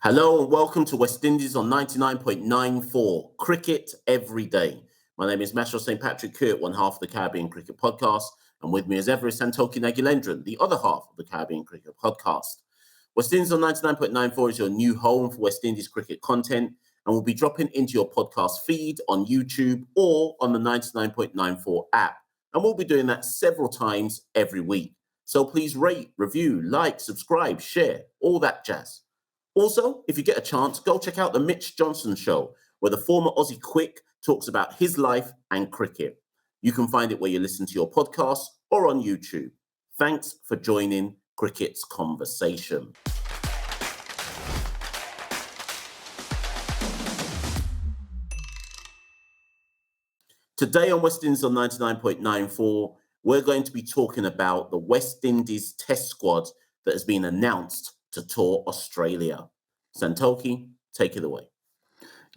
Hello and welcome to West Indies on 99.94 Cricket Every Day. My name is Mashal St. Patrick Court, one half of the Caribbean Cricket Podcast, and with me as ever is Santoki Nagulendran, the other half of the Caribbean Cricket Podcast. West Indies on 99.94 is your new home for West Indies cricket content, and we'll be dropping into your podcast feed on YouTube or on the 99.94 app, and we'll be doing that several times every week. So please rate, review, like, subscribe, share, all that jazz. Also, if you get a chance, go check out the Mitch Johnson Show, where the former Aussie Quick talks about his life and cricket. You can find it where you listen to your podcasts or on YouTube. Thanks for joining Cricket's Conversation. Today on West Indies on 99.94, we're going to be talking about the West Indies Test squad that has been announced to tour Australia. Santoki, take it away.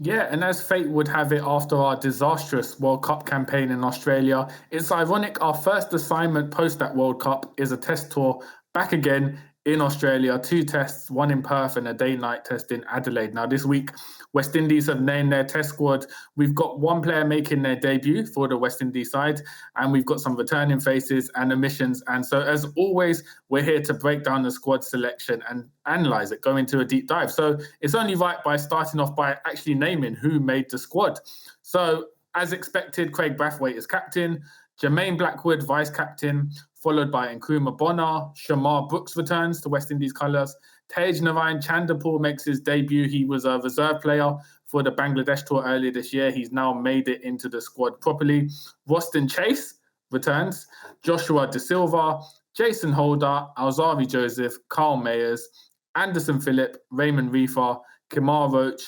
Yeah, and as fate would have it, after our disastrous World Cup campaign in Australia, it's ironic our first assignment post that World Cup is a test tour back again in Australia. 2 tests, one in Perth and a day-night test in Adelaide. Now, this week, West Indies have named their test squad. We've got one player making their debut for the West Indies side, and we've got some returning faces and omissions. And so, as always, we're here to break down the squad selection and analyse it, go into a deep dive. So it's only right by starting off by actually naming who made the squad. So, as expected, Craig Brathwaite is captain, Jermaine Blackwood vice-captain, followed by Nkrumah Bonner. Shamar Brooks returns to West Indies colours. Tagenarine Chanderpaul makes his debut. He was a reserve player for the Bangladesh tour earlier this year. He's now made it into the squad properly. Roston Chase returns. Joshua De Silva, Jason Holder, Alzari Joseph, Carl Mayers, Anderson Phillip, Raymond Reefer, Kemar Roach,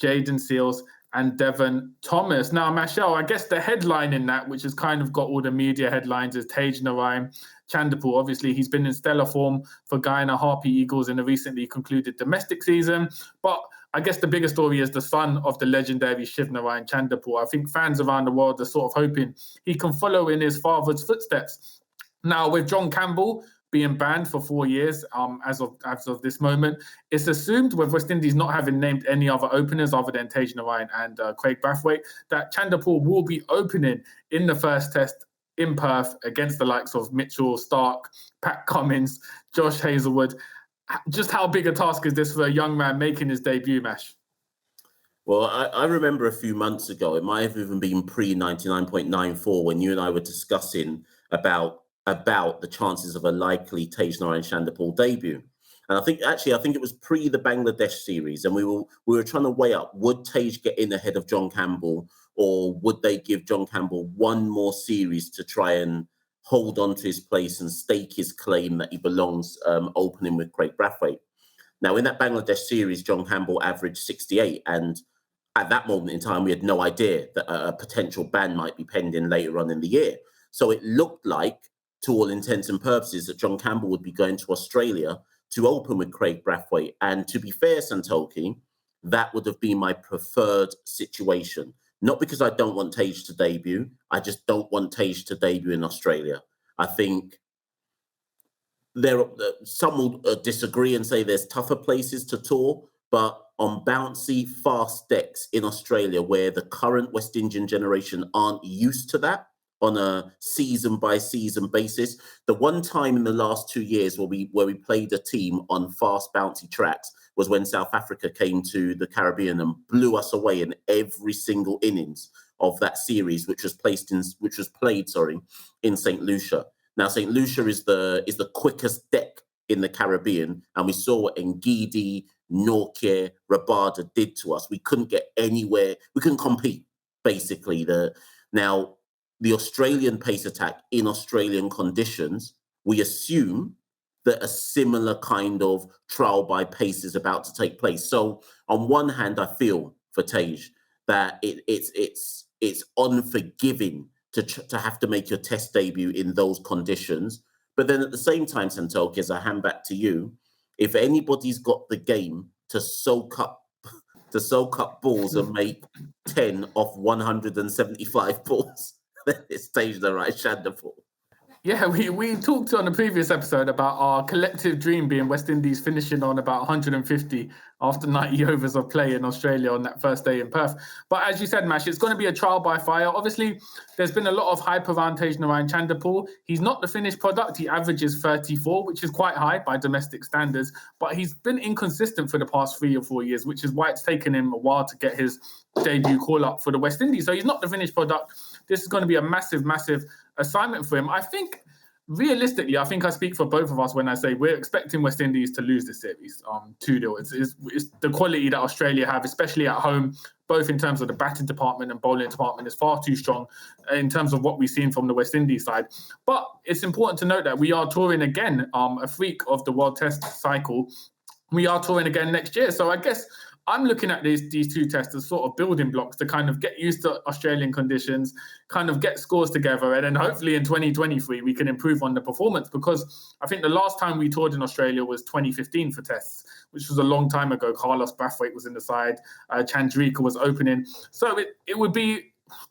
Jaden Seals, and Devon Thomas. Now, Mashal, I guess the headline in that, which has kind of got all the media headlines, is Tagenarine Chanderpaul. Obviously, he's been in stellar form for Guyana Harpy Eagles in the recently concluded domestic season. But I guess the bigger story is the son of the legendary Shivnarine Chanderpaul. I think fans around the world are sort of hoping he can follow in his father's footsteps. Now, with John Campbell being banned for 4 years as of this moment, it's assumed, with West Indies not having named any other openers other than Tagenarine and Craig Brathwaite, that Chanderpaul will be opening in the first test in Perth against the likes of Mitchell Starc, Pat Cummins, Josh Hazlewood. Just how big a task is this for a young man making his debut, Mash? Well, I remember a few months ago, it might have even been pre-99.94, when you and I were discussing about the chances of a likely Tagenarine Chanderpaul debut. And I think it was pre the Bangladesh series, and we were trying to weigh up, would Tage get in ahead of John Campbell, or would they give John Campbell one more series to try and hold on to his place and stake his claim that he belongs opening with Craig Brathwaite. Now, in that Bangladesh series, John Campbell averaged 68, and at that moment in time, we had no idea that a potential ban might be pending later on in the year. So it looked like, to all intents and purposes, that John Campbell would be going to Australia to open with Craig Brathwaite. And to be fair, Santoki, that would have been my preferred situation. Not because I don't want Tage to debut. I just don't want Tage to debut in Australia. I think some will disagree and say there's tougher places to tour, but on bouncy, fast decks in Australia, where the current West Indian generation aren't used to that, on a season-by-season basis. The one time in the last 2 years where we played a team on fast, bouncy tracks was when South Africa came to the Caribbean and blew us away in every single innings of that series, which was played in St. Lucia. Now, St. Lucia is the quickest deck in the Caribbean, and we saw what Ngidi, Nortje, Rabada did to us. We couldn't get anywhere. We couldn't compete, basically. The Australian pace attack in Australian conditions, we assume that a similar kind of trial by pace is about to take place. So on one hand, I feel for Tage that it's unforgiving to have to make your test debut in those conditions. But then at the same time, Santoki, as I hand back to you, if anybody's got the game to soak up balls and make 10 off 175 balls, it's Tagenarine Chanderpaul. Yeah, we talked on a previous episode about our collective dream being West Indies finishing on about 150 after 90 overs of play in Australia on that first day in Perth. But as you said, Mash, it's going to be a trial by fire. Obviously, there's been a lot of hype around Tagenarine Chanderpaul. He's not the finished product. He averages 34, which is quite high by domestic standards, but he's been inconsistent for the past 3 or 4 years, which is why it's taken him a while to get his debut call up for the West Indies. So he's not the finished product. This is going to be a massive, massive assignment for him. I think realistically, I think I speak for both of us when I say we're expecting West Indies to lose this series 2-0. It's the quality that Australia have, especially at home, both in terms of the batting department and bowling department, is far too strong in terms of what we've seen from the West Indies side. But it's important to note that we are touring again, a freak of the World Test cycle. We are touring again next year. So I guess I'm looking at these two tests as sort of building blocks to kind of get used to Australian conditions, kind of get scores together, and then hopefully in 2023 we can improve on the performance, because I think the last time we toured in Australia was 2015 for tests, which was a long time ago. Carlos Brathwaite was in the side, Chandrika was opening. So it would be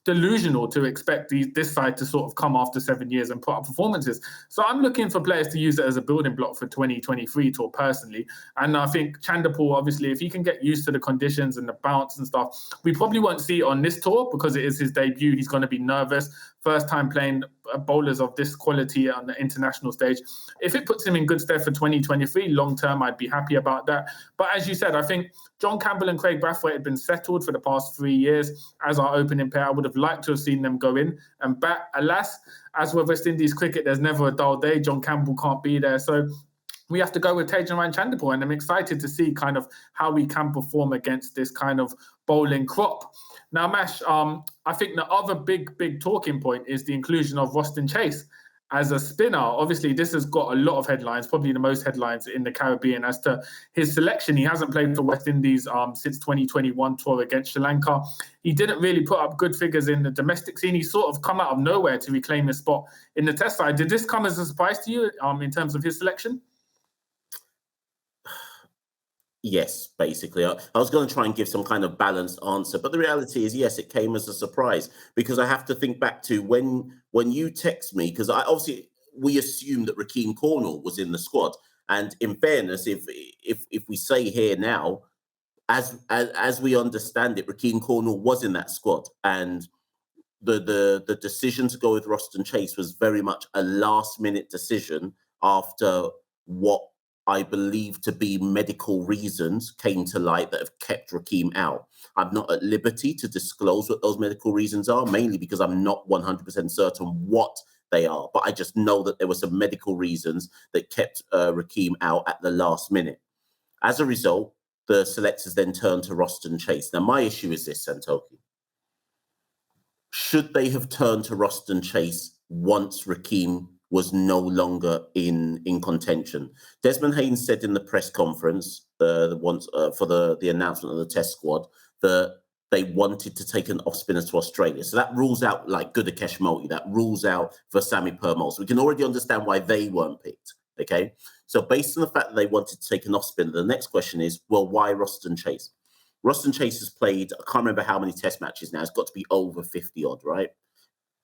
delusional to expect this side to sort of come after 7 years and put up performances. So I'm looking for players to use it as a building block for 2023 tour personally. And I think Chanderpaul, obviously, if he can get used to the conditions and the bounce and stuff, we probably won't see it on this tour because it is his debut. He's going to be nervous. First time playing bowlers of this quality on the international stage. If it puts him in good stead for 2023, long term, I'd be happy about that. But as you said, I think John Campbell and Craig Brathwaite had been settled for the past 3 years as our opening pair. I would have liked to have seen them go in and bat. Alas, as with West Indies cricket, there's never a dull day. John Campbell can't be there. So we have to go with Tagenarine Chanderpaul, and I'm excited to see kind of how we can perform against this kind of bowling crop. Now, Mash, I think the other big talking point is the inclusion of Roston Chase as a spinner. Obviously, this has got a lot of headlines, probably the most headlines in the Caribbean as to his selection. He hasn't played for West Indies since 2021 tour against Sri Lanka. He didn't really put up good figures in the domestic scene. He's sort of come out of nowhere to reclaim his spot in the test side. Did this come as a surprise to you in terms of his selection? Yes, basically. I was going to try and give some kind of balanced answer, but the reality is, yes, it came as a surprise because I have to think back to when you text me, because we assumed that Rakeem Cornwall was in the squad, and in fairness, if we say here now, as we understand it, Rakeem Cornwall was in that squad, and the decision to go with Roston Chase was very much a last minute decision after what I believe to be medical reasons came to light that have kept Rakeem out. I'm not at liberty to disclose what those medical reasons are, mainly because I'm not 100% certain what they are. But I just know that there were some medical reasons that kept Rakeem out at the last minute. As a result, the selectors then turned to Roston Chase. Now, my issue is this, Santoki. Should they have turned to Roston Chase once Rakeem was no longer in contention? Desmond Haynes said in the press conference for the announcement of the test squad that they wanted to take an off spinner to Australia. So that rules out like Gudakesh Motie, that rules out Versamy Permaul. So we can already understand why they weren't picked. Okay. So based on the fact that they wanted to take an off spinner, the next question is, well, why Roston Chase? Roston Chase has played, I can't remember how many test matches now. It's got to be over 50 odd, right?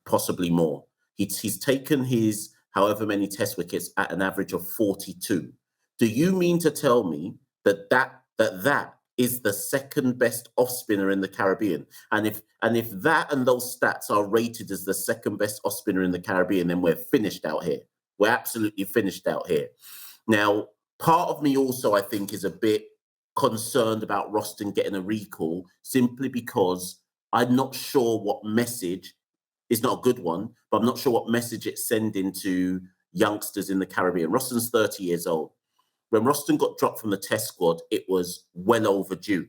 Possibly more. He's taken his however many test wickets at an average of 42. Do you mean to tell me that is the second best off spinner in the Caribbean? And if that and those stats are rated as the second best off spinner in the Caribbean, then we're finished out here. We're absolutely finished out here. Now, part of me also, I think, is a bit concerned about Roston getting a recall simply because I'm not sure what message. It's not a good one, but I'm not sure what message it's sending to youngsters in the Caribbean. Roston's 30 years old. When Roston got dropped from the test squad, it was well overdue.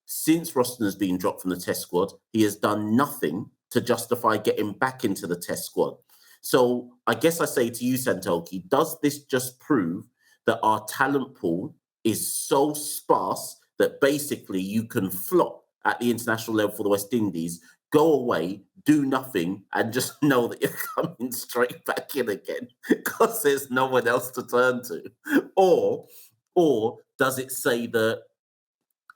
Since Roston has been dropped from the test squad, he has done nothing to justify getting back into the test squad. So I guess I say to you, Santoki, does this just prove that our talent pool is so sparse that basically you can flop at the international level for the West Indies, go away, do nothing, and just know that you're coming straight back in again because there's no one else to turn to? Or does it say that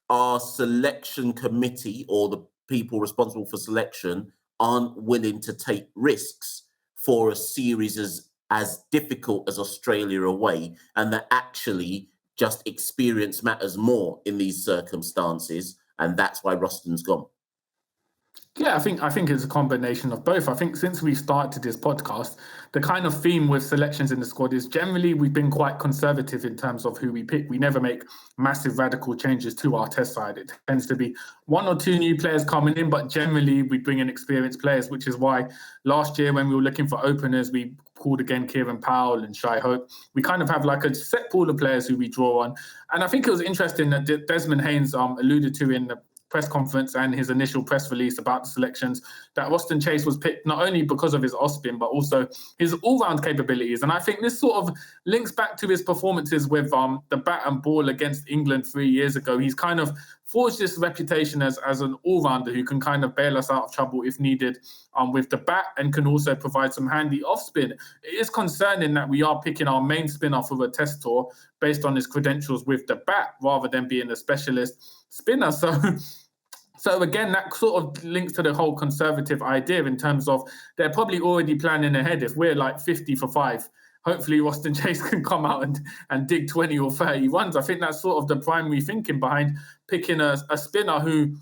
our selection committee or the people responsible for selection aren't willing to take risks for a series as difficult as Australia away, and that actually just experience matters more in these circumstances, and that's why Roston's gone. Yeah, I think it's a combination of both. I think since we started this podcast, the kind of theme with selections in the squad is generally we've been quite conservative in terms of who we pick. We never make massive radical changes to our test side. It tends to be one or two new players coming in, but generally we bring in experienced players, which is why last year when we were looking for openers, we called again Kieran Powell and Shai Hope. We kind of have like a set pool of players who we draw on. And I think it was interesting that Desmond Haynes alluded to in the press conference and his initial press release about the selections that Roston Chase was picked not only because of his off-spin, but also his all-round capabilities. And I think this sort of links back to his performances with the bat and ball against England 3 years ago. He's kind of forged this reputation as an all-rounder who can kind of bail us out of trouble if needed with the bat, and can also provide some handy off-spin. It is concerning that we are picking our main spinner for the test tour based on his credentials with the bat rather than being a specialist spinner. So again, that sort of links to the whole conservative idea in terms of they're probably already planning ahead. If we're like 50 for 5, hopefully Roston Chase can come out and dig 20 or 30 runs. I think that's sort of the primary thinking behind picking a spinner who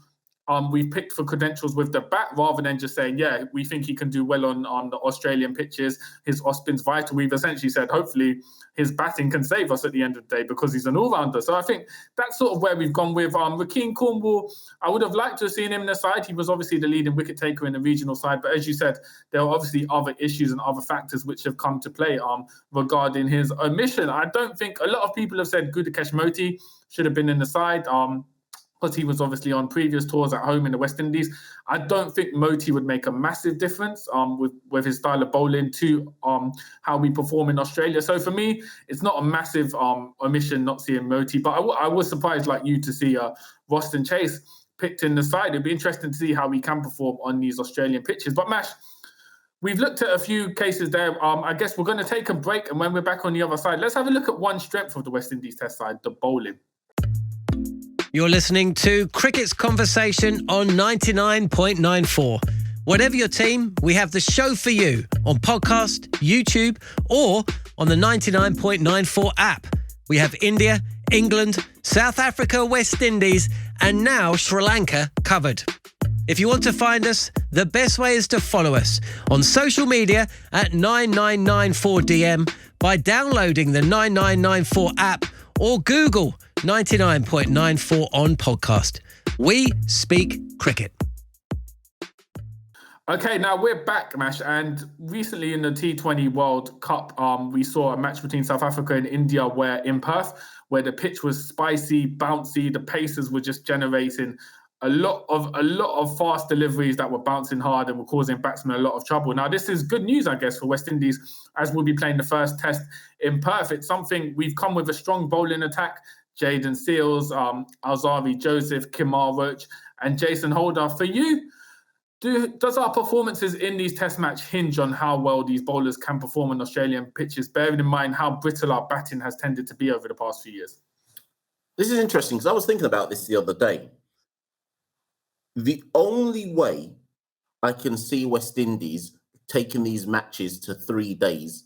we've picked for credentials with the bat, rather than just saying, yeah, we think he can do well on the Australian pitches. His off-spin's vital. We've essentially said, hopefully his batting can save us at the end of the day because he's an all-rounder. So I think that's sort of where we've gone with Rahkeem Cornwall. I would have liked to have seen him in the side. He was obviously the leading wicket taker in the regional side. But as you said, there are obviously other issues and other factors which have come to play regarding his omission. I don't think a lot of people have said Gudakesh Motie should have been in the side. Because he was obviously on previous tours at home in the West Indies. I don't think Motie would make a massive difference with his style of bowling to how we perform in Australia. So for me, it's not a massive omission not seeing Motie, but I was surprised like you to see Roston Chase picked in the side. It'd be interesting to see how he can perform on these Australian pitches. But Mash, we've looked at a few cases there. I guess we're going to take a break, and when we're back on the other side, let's have a look at one strength of the West Indies test side, the bowling. You're listening to Cricket's Conversation on 99.94. Whatever your team, we have the show for you on podcast, YouTube, or on the 99.94 app. We have India, England, South Africa, West Indies, and now Sri Lanka covered. If you want to find us, the best way is to follow us on social media at 9994DM by downloading the 9994 app or Google 99.94 on podcast. We speak cricket. Okay, now we're back, Mash, and recently in the T20 World Cup, we saw a match between South Africa and India in Perth, where the pitch was spicy, bouncy, the pacers were just generating a lot of fast deliveries that were bouncing hard and were causing batsmen a lot of trouble. Now, this is good news, I guess, for West Indies, as we'll be playing the first test in Perth. It's something we've come with a strong bowling attack. Jayden Seales, Alzarri Joseph, Kemar Roach, and Jason Holder. For you, does our performances in these test match hinge on how well these bowlers can perform on Australian pitches, bearing in mind how brittle our batting has tended to be over the past few years? This is interesting because I was thinking about this the other day. The only way I can see West Indies taking these matches to 3 days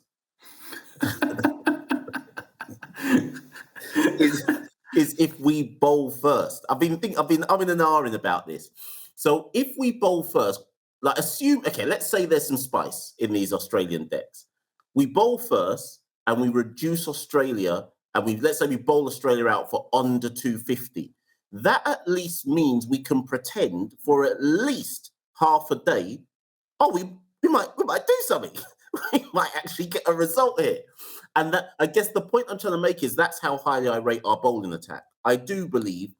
is if we bowl first. I've been an R-ing about this. So if we bowl first, like let's say there's some spice in these Australian decks. We bowl first and we reduce Australia, and let's say we bowl Australia out for under 250. That at least means we can pretend for at least half a day, we might do something. We might actually get a result here. And that, I guess the point I'm trying to make is that's how highly I rate our bowling attack. I do believe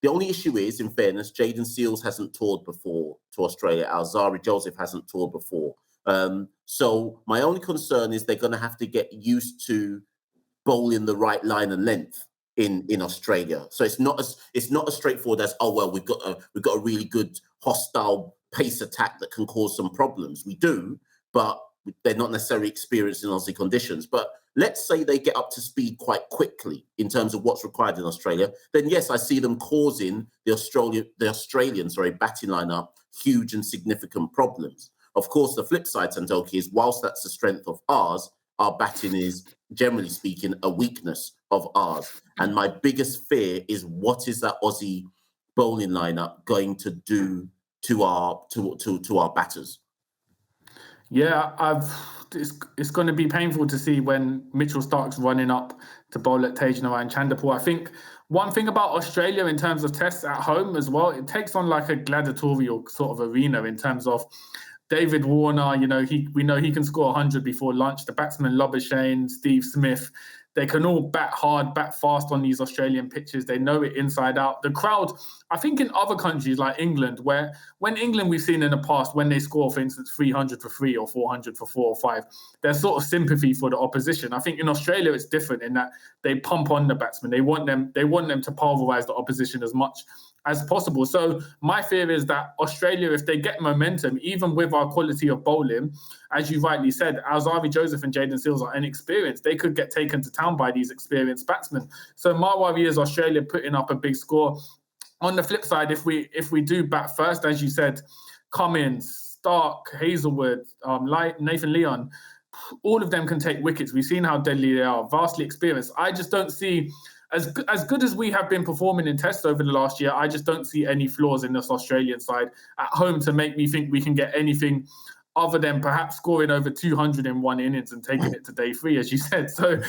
the only issue is, in fairness, Jayden Seales hasn't toured before to Australia. Alzarri Joseph hasn't toured before. So my only concern is they're going to have to get used to bowling the right line and length in Australia. So it's not as straightforward as, we've got a really good hostile pace attack that can cause some problems. We do, but they're not necessarily experienced in Aussie conditions. But let's say they get up to speed quite quickly in terms of what's required in Australia, then yes, I see them causing the Australian batting lineup huge and significant problems. Of course, the flip side, Santoki, is whilst that's the strength of ours, our batting is, generally speaking, a weakness of ours. And my biggest fear is, what is that Aussie bowling lineup going to do to our batters? Yeah, it's going to be painful to see when Mitchell Stark's running up to bowl at Tagenarine and Chanderpaul. I think one thing about Australia in terms of tests at home as well, it takes on like a gladiatorial sort of arena in terms of David Warner. We know he can score 100 before lunch. The batsmen Labuschagne, Steve Smith, they can all bat hard, bat fast on these Australian pitches. They know it inside out. The crowd, I think in other countries like England, when England we've seen in the past, when they score, for instance, 300 for 3 or 400 for 4 or 5, there's sort of sympathy for the opposition. I think in Australia it's different in that they pump on the batsmen. They want them to pulverize the opposition as much as possible. So my fear is that Australia, if they get momentum, even with our quality of bowling, as you rightly said, Alzarri Joseph and Jayden Seales are inexperienced. They could get taken to town by these experienced batsmen. So my worry is Australia putting up a big score. On the flip side, if we do bat first, as you said, Cummins, Stark, Hazelwood, Nathan Lyon, all of them can take wickets. We've seen how deadly they are, vastly experienced. I just don't see, as good as we have been performing in tests over the last year, I just don't see any flaws in this Australian side at home to make me think we can get anything other than perhaps scoring over 200 in one innings and taking it to day 3, as you said. So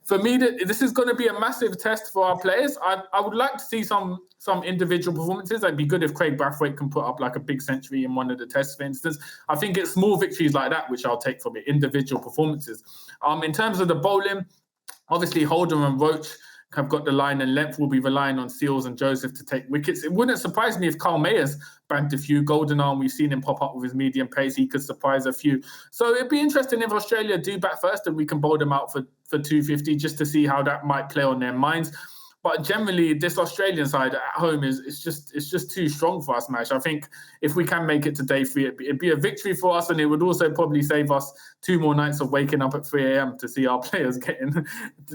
for me, this is going to be a massive test for our players. I would like to see some individual performances. It'd be good if Craig Brathwaite can put up like a big century in one of the tests, for instance. I think it's small victories like that which I'll take from it, individual performances. In terms of the bowling, obviously Holder and Roach have got the line and length. Will be relying on Seales and Joseph to take wickets. It wouldn't surprise me if Carl Mayers banked a few. Golden Arm, we've seen him pop up with his medium pace. He could surprise a few. So it'd be interesting if Australia do bat first and we can bowl them out for 250 just to see how that might play on their minds. But generally, this Australian side at home is just too strong for us, Mash. I think if we can make it to day 3, it'd be a victory for us, and it would also probably save us 2 more nights of waking up at 3 a.m. to see our players getting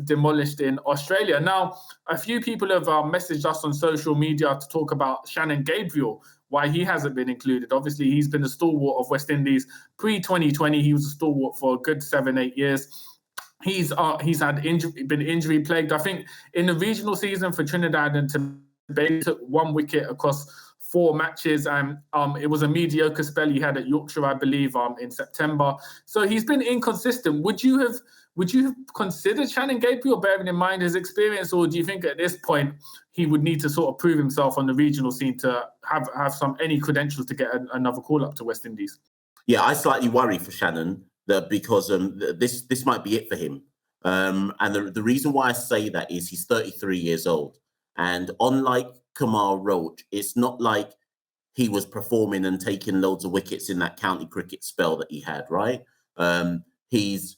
demolished in Australia. Now, a few people have messaged us on social media to talk about Shannon Gabriel, why he hasn't been included. Obviously, he's been a stalwart of West Indies pre-2020. He was a stalwart for a good 7-8 years. He's been injury plagued. I think in the regional season for Trinidad and Tobago, took 1 wicket across 4 matches, and it was a mediocre spell he had at Yorkshire, I believe, in September. So he's been inconsistent. Would you have considered Shannon Gabriel, bearing in mind his experience, or do you think at this point he would need to sort of prove himself on the regional scene to have any credentials to get another call up to West Indies? Yeah, I slightly worry for Shannon because this might be it for him. And the reason why I say that is he's 33 years old. And unlike Kumar Roach, it's not like he was performing and taking loads of wickets in that county cricket spell that he had, right? He's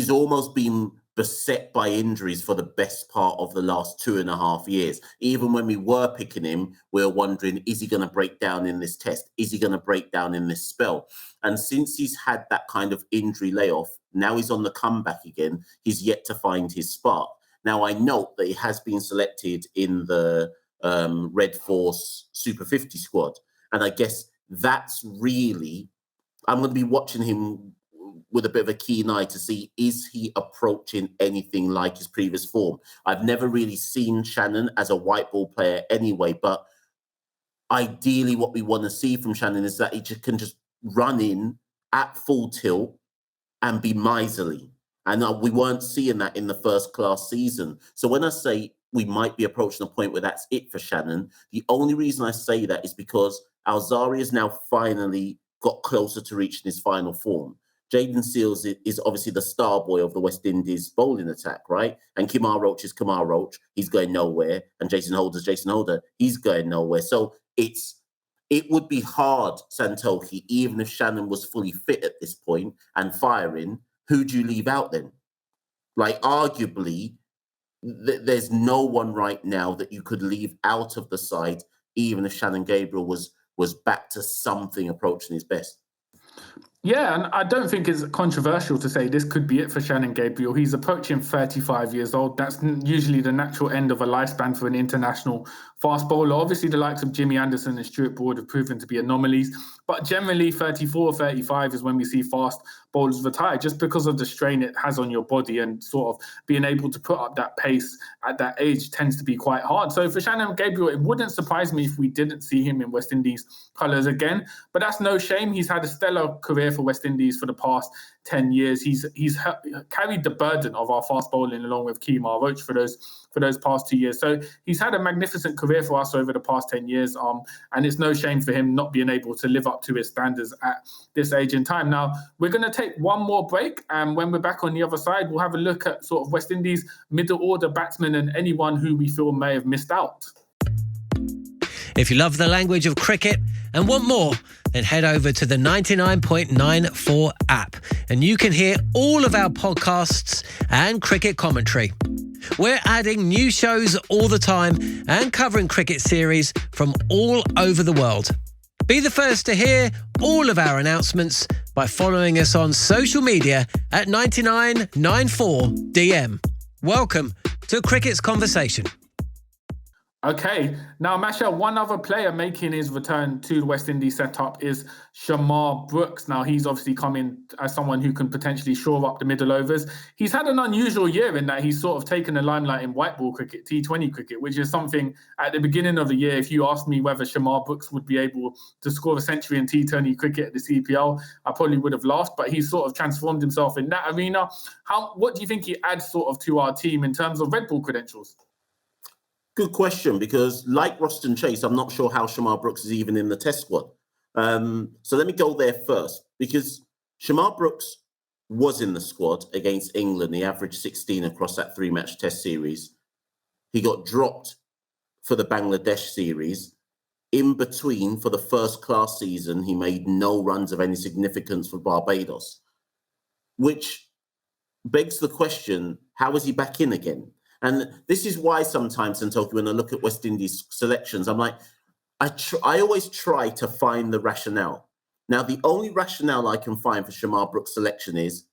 almost been beset by injuries for the best part of the last 2.5 years. Even when we were picking him, we were wondering, is he going to break down in this test? Is he going to break down in this spell? And since he's had that kind of injury layoff, now he's on the comeback again. He's yet to find his spark. Now, I note that he has been selected in the Red Force Super 50 squad. And I guess that's really, I'm going to be watching him with a bit of a keen eye to see, is he approaching anything like his previous form? I've never really seen Shannon as a white ball player anyway, but ideally what we want to see from Shannon is that he can just run in at full tilt and be miserly. And we weren't seeing that in the first class season. So when I say we might be approaching a point where that's it for Shannon, the only reason I say that is because Alzarri has now finally got closer to reaching his final form. Jayden Seales is obviously the star boy of the West Indies bowling attack, right? And Kumar Roach is Kumar Roach. He's going nowhere. And Jason Holder is Jason Holder. He's going nowhere. So it would be hard, Santoki, even if Shannon was fully fit at this point and firing, who do you leave out then? Like, arguably, there's no one right now that you could leave out of the side, even if Shannon Gabriel was back to something approaching his best. Yeah, and I don't think it's controversial to say this could be it for Shannon Gabriel. He's approaching 35 years old. That's usually the natural end of a lifespan for an international fast bowler. Obviously, the likes of Jimmy Anderson and Stuart Broad have proven to be anomalies, but generally 34, 35 is when we see fast bowlers retire, just because of the strain it has on your body, and sort of being able to put up that pace at that age tends to be quite hard. So for Shannon Gabriel, it wouldn't surprise me if we didn't see him in West Indies colours again, but that's no shame. He's had a stellar career for West Indies for the past 10 years. He's carried the burden of our fast bowling along with Kemar Roach for those past 2 years. So he's had a magnificent career for us over the past 10 years. And it's no shame for him not being able to live up to his standards at this age in time. Now, we're going to take one more break. And when we're back on the other side, we'll have a look at sort of West Indies middle order batsmen and anyone who we feel may have missed out. If you love the language of cricket and want more, then head over to the 99.94 app and you can hear all of our podcasts and cricket commentary. We're adding new shows all the time and covering cricket series from all over the world. Be the first to hear all of our announcements by following us on social media at 9994DM. Welcome to Cricket's Conversation. Okay, now Masha, one other player making his return to the West Indies setup is Shamar Brooks. Now he's obviously come in as someone who can potentially shore up the middle overs. He's had an unusual year in that he's sort of taken the limelight in white ball cricket, T20 cricket, which is something at the beginning of the year, if you asked me whether Shamar Brooks would be able to score a century in T20 cricket at the CPL, I probably would have laughed, but he's sort of transformed himself in that arena. What do you think he adds sort of to our team in terms of red ball credentials? Good question, because like Roston Chase, I'm not sure how Shamar Brooks is even in the test squad. So let me go there first, because Shamar Brooks was in the squad against England. He averaged 16 across that 3-match test series. He got dropped for the Bangladesh series. In between, for the first class season, he made no runs of any significance for Barbados, which begs the question, how is he back in again? And this is why sometimes, Santoki, when I look at West Indies selections, I'm like, I always try to find the rationale. Now, the only rationale I can find for Shamar Brooks' selection is,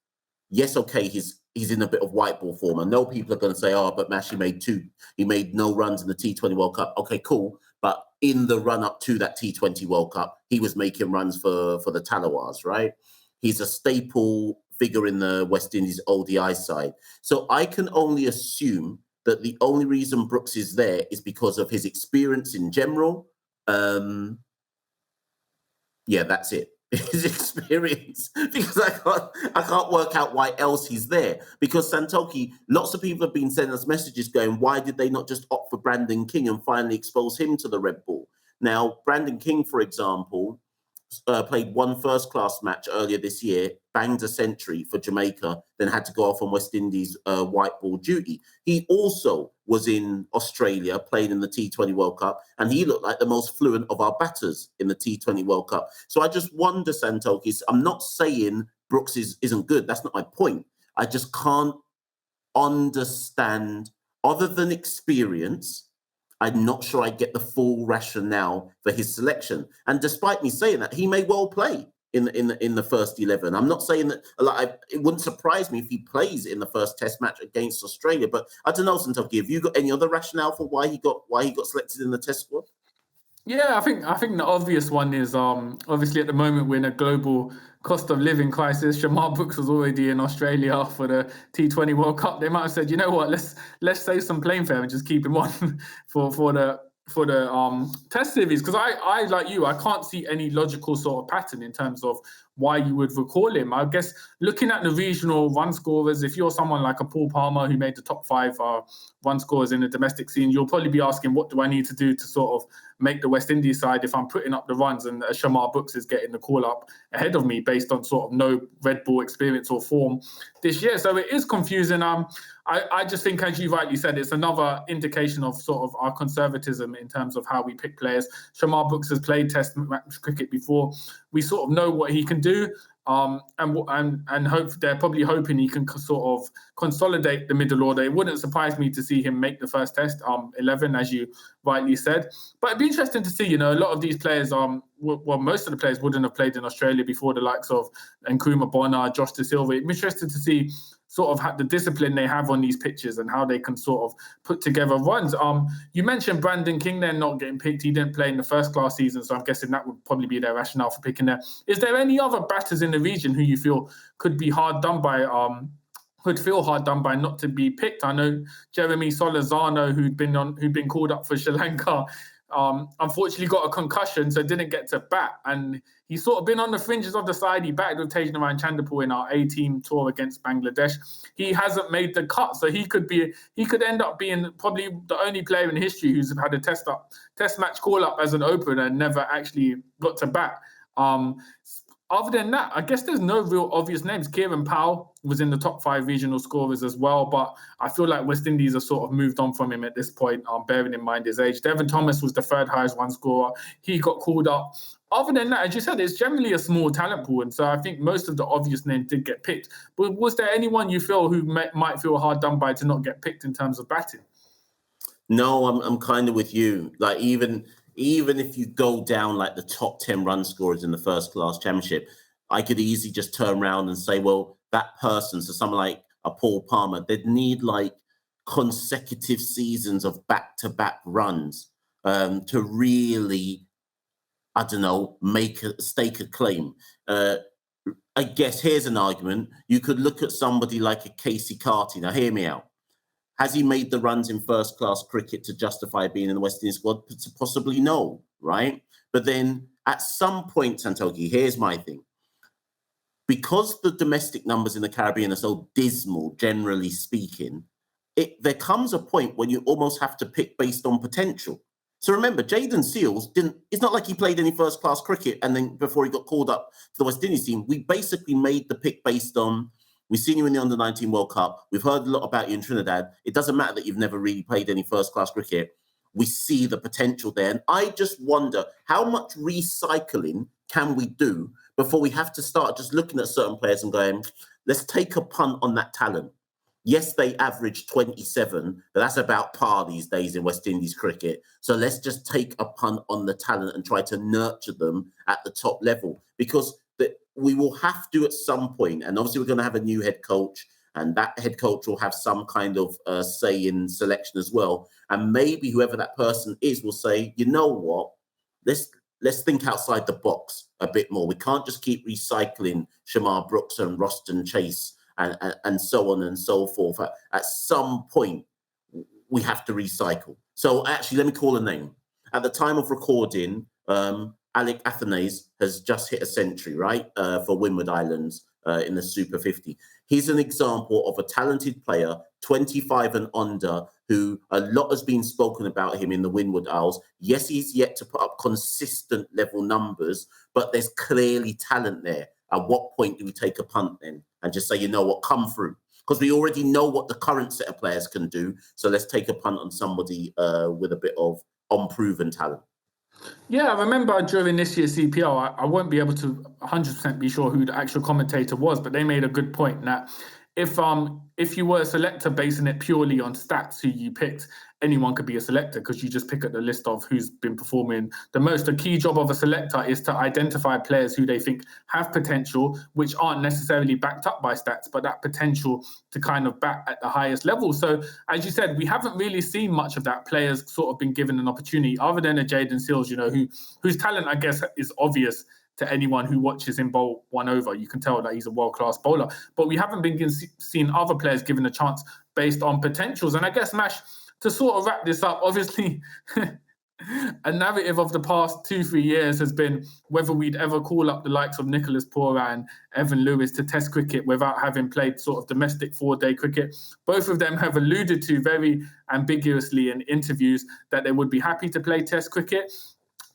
yes, okay, he's in a bit of white ball form. I know people are going to say, oh, but Mash, he made no runs in the T20 World Cup. Okay, cool. But in the run-up to that T20 World Cup, he was making runs for the Talawars, right? He's a staple figure in the West Indies ODI side. So I can only assume that the only reason Brooks is there is because of his experience in general. Yeah, that's it. His experience, because I can't work out why else he's there. Because Santoki, lots of people have been sending us messages going, why did they not just opt for Brandon King and finally expose him to the red ball? Now, Brandon King, for example, played one first-class match earlier this year, banged a century for Jamaica, then had to go off on West Indies white ball duty. He also was in Australia, playing in the T20 World Cup, and he looked like the most fluent of our batters in the T20 World Cup. So I just wonder, Santoki, I'm not saying Brooks isn't good. That's not my point. I just can't understand, other than experience, I'm not sure I get the full rationale for his selection. And despite me saying that, he may well play in the first 11. I'm not saying that, it wouldn't surprise me if he plays in the first test match against Australia. But I don't know, Santoki, have you got any other rationale for why he got selected in the test squad? Yeah, I think the obvious one is obviously at the moment we're in a global cost of living crisis. Shamar Brooks was already in Australia for the T20 World Cup. They might have said, you know what, let's save some plane fare and just keep him on for the test series. Because I like you, I can't see any logical sort of pattern in terms of why you would recall him. I guess looking at the regional run scorers, if you're someone like a Paul Palmer who made the top 5 run scorers in the domestic scene, you'll probably be asking, what do I need to do to sort of make the West Indies side if I'm putting up the runs and Shamar Brooks is getting the call up ahead of me based on sort of no red ball experience or form this year. So it is confusing. I just think, as you rightly said, it's another indication of sort of our conservatism in terms of how we pick players. Shamar Brooks has played test match cricket before. We sort of know what he can do. And hope they're probably hoping he can sort of consolidate the middle order. It wouldn't surprise me to see him make the first test, 11, as you rightly said. But it'd be interesting to see, a lot of these players, most of the players wouldn't have played in Australia before, the likes of Nkrumah Bonner, Josh Da Silva. It'd be interesting to see sort of the discipline they have on these pitches and how they can sort of put together runs. You mentioned Brandon King then not getting picked. He didn't play in the first class season, so I'm guessing that would probably be their rationale for picking there. Is there any other batters in the region who you feel could be hard done by, not to be picked? I know Jeremy Solozano, who'd been called up for Sri Lanka, unfortunately got a concussion, so didn't get to bat, and he's sort of been on the fringes of the side. He batted with Tejnaran Chanderpaul in our A-team tour against Bangladesh. He hasn't made the cut, so he could end up being probably the only player in history who's had a test match call up as an opener and never actually got to bat. Other than that, I guess there's no real obvious names. Kieran Powell was in the top 5 regional scorers as well, but I feel like West Indies have sort of moved on from him at this point, bearing in mind his age. Devon Thomas was the 3rd highest run scorer. He got called up. Other than that, as you said, it's generally a small talent pool, and so I think most of the obvious names did get picked. But was there anyone you feel who might feel hard done by to not get picked in terms of batting? No, I'm kind of with you. Like even if you go down like the top 10 run scorers in the first class championship, I could easily just turn around and say, well, that person, so someone like a Paul Palmer, they'd need like consecutive seasons of back-to-back runs to really, I don't know, stake a claim. I guess here's an argument. You could look at somebody like a Casey Carty. Now, hear me out. Has he made the runs in first-class cricket to justify being in the West Indies squad? Possibly no, right? But then at some point, Santoki, here's my thing. Because the domestic numbers in the Caribbean are so dismal, generally speaking, there comes a point when you almost have to pick based on potential. So remember, Jayden Seales it's not like he played any first-class cricket and then before he got called up to the West Indies team, we basically made the pick based on, we've seen you in the Under-19 World Cup. We've heard a lot about you in Trinidad. It doesn't matter that you've never really played any first-class cricket. We see the potential there. And I just wonder, how much recycling can we do before we have to start just looking at certain players and going, let's take a punt on that talent. Yes, they average 27, but that's about par these days in West Indies cricket. So let's just take a punt on the talent and try to nurture them at the top level, because we will have to at some point, and obviously we're going to have a new head coach, and that head coach will have some kind of say in selection as well. And maybe whoever that person is will say, you know what, let's think outside the box a bit more. We can't just keep recycling Shamar Brooks and Roston Chase and so on and so forth. At some point, we have to recycle. So actually, let me call a name. At the time of recording, Alec Athanaze has just hit a century, right, for Windward Islands in the Super 50. He's an example of a talented player, 25 and under, who a lot has been spoken about him in the Windward Isles. Yes, he's yet to put up consistent level numbers, but there's clearly talent there. At what point do we take a punt then and just say, you know what, come through? Because we already know what the current set of players can do. So let's take a punt on somebody with a bit of unproven talent. Yeah, I remember during this year's CPL, I won't be able to 100% be sure who the actual commentator was, but they made a good point that if you were a selector basing it purely on stats, who you picked, anyone could be a selector because you just pick at the list of who's been performing the most. The key job of a selector is to identify players who they think have potential, which aren't necessarily backed up by stats, but that potential to kind of bat at the highest level. So as you said, we haven't really seen much of that. Players sort of been given an opportunity other than a Jayden Seales, whose talent, I guess, is obvious to anyone who watches him bowl one over. You can tell that he's a world-class bowler. But we haven't been seeing other players given a chance based on potentials. And I guess, Mash, to sort of wrap this up, obviously, a narrative of the past 2-3 years has been whether we'd ever call up the likes of Nicholas Pooran, Evan Lewis to Test cricket without having played sort of domestic 4-day cricket. Both of them have alluded to very ambiguously in interviews that they would be happy to play Test cricket.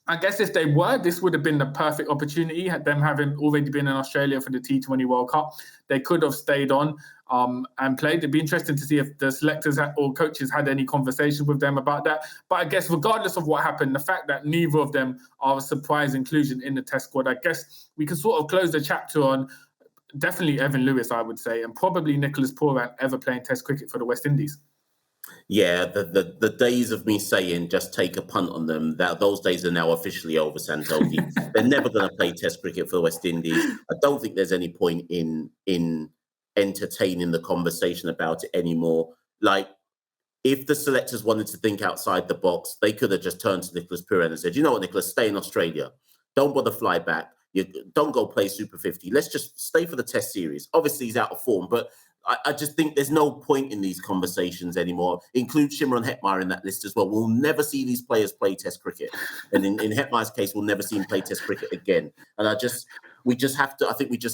I guess if they were, this would have been the perfect opportunity. Them having already been in Australia for the T20 World Cup, they could have stayed on. and played. It'd be interesting to see if the selectors or coaches had any conversation with them about that. But I guess regardless of what happened, the fact that neither of them are a surprise inclusion in the test squad, I guess we can sort of close the chapter on definitely Evan Lewis, I would say, and probably Nicholas Pooran ever playing test cricket for the West Indies. Yeah, the days of me saying just take a punt on them, those days are now officially over, Santoki. They're never going to play test cricket for the West Indies. I don't think there's any point in entertaining the conversation about it anymore. Like, if the selectors wanted to think outside the box, they could have just turned to Nicholas Pooran and said, you know what, Nicholas, stay in Australia. Don't bother fly back. You don't go play Super 50. Let's just stay for the test series. Obviously, he's out of form, but I just think there's no point in these conversations anymore. Include Shimron Hetmyer in that list as well. We'll never see these players play test cricket. And in Hetmyer's case, we'll never see him play test cricket again. And I think we just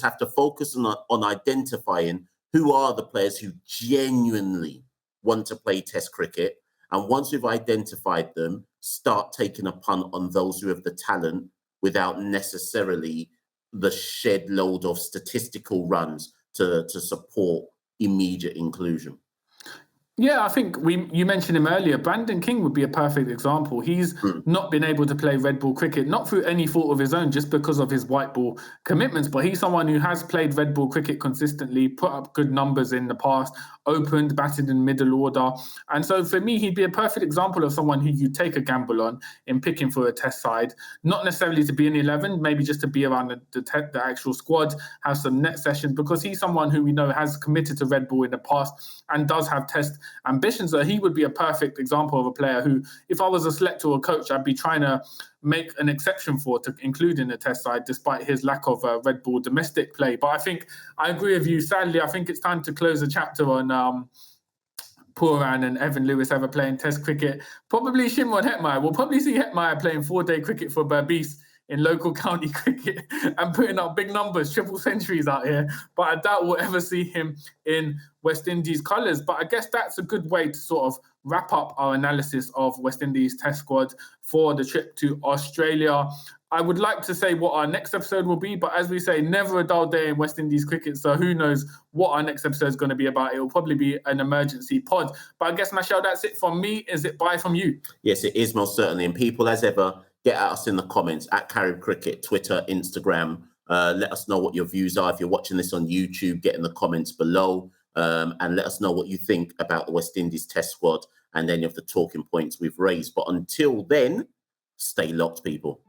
have to focus on identifying who are the players who genuinely want to play test cricket. And once we've identified them, start taking a punt on those who have the talent without necessarily the shed load of statistical runs to support immediate inclusion. Yeah, I think you mentioned him earlier. Brandon King would be a perfect example. He's not been able to play red ball cricket, not through any fault of his own, just because of his white ball commitments. But he's someone who has played red ball cricket consistently, put up good numbers in the past, opened, batted in middle order. And so for me, he'd be a perfect example of someone who you take a gamble on in picking for a test side, not necessarily to be in 11, maybe just to be around the actual squad, have some net sessions, because he's someone who we know has committed to red ball in the past and does have test ambitions. So he would be a perfect example of a player who, if I was a selector or coach, I'd be trying to make an exception for to include in the test side, despite his lack of red ball domestic play. But I think I agree with you. Sadly, I think it's time to close the chapter on Pooran and Evan Lewis ever playing test cricket. Probably Shimron Hetmyer. We'll probably see Hetmyer playing 4-day cricket for Berbice in local county cricket and putting up big numbers, triple centuries out here. But I doubt we'll ever see him in West Indies colours. But I guess that's a good way to sort of wrap up our analysis of West Indies test squad for the trip to Australia. I would like to say what our next episode will be, but as we say, never a dull day in West Indies cricket. So who knows what our next episode is going to be about. It will probably be an emergency pod. But I guess, Mashal, that's it from me. Is it bye from you? Yes, it is, most certainly. And people, as ever, get at us in the comments at Carib Cricket, Twitter, Instagram. Let us know what your views are. If you're watching this on YouTube, get in the comments below and let us know what you think about the West Indies test squad and any of the talking points we've raised. But until then, stay locked, people.